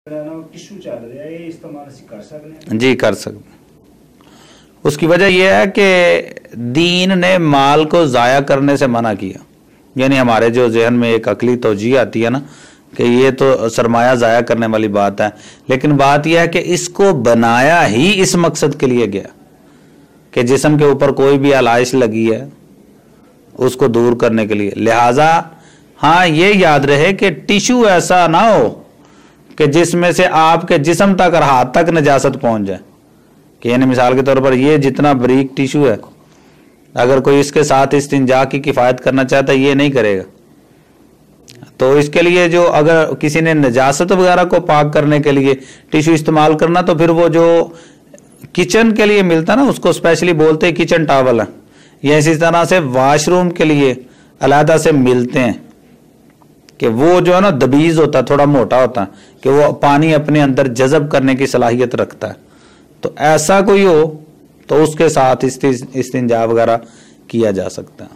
Tissue चल रहा है, ये इस्तेमाल कर सकते हैं? जी कर सकते। उसकी वजह यह है कि दीन ने माल को ज़ाया करने से मना किया। यानी हमारे जो जहन में एक अकली तौजी आती है ना कि ये तो सरमाया ज़ाया करने वाली बात है, लेकिन बात यह है कि इसको बनाया ही इस मकसद के लिए गया कि जिस्म के ऊपर कोई भी आलाइश लगी है उसको दूर करने के लिए। लिहाजा हाँ ये याद रहे कि टिश्यू ऐसा ना हो कि जिसमें से आपके जिस्म तक और हाथ तक नजासत पहुंच जाए। कि यानी मिसाल के तौर पर ये जितना बारीक टिश्यू है, अगर कोई इसके साथ इस्तिंजा की किफ़ायत करना चाहता है ये नहीं करेगा। तो इसके लिए जो अगर किसी ने नजासत वगैरह को पाक करने के लिए टिश्यू इस्तेमाल करना, तो फिर वो जो किचन के लिए मिलता ना उसको स्पेशली बोलते हैं किचन टॉवल है, या इसी तरह से वॉशरूम के लिए अलहदा से मिलते हैं कि वो जो है ना दबीज होता है, थोड़ा मोटा होता है कि वो पानी अपने अंदर जज़ब करने की सलाहियत रखता है। तो ऐसा कोई हो तो उसके साथ इस्तिंजा वगैरह किया जा सकता है।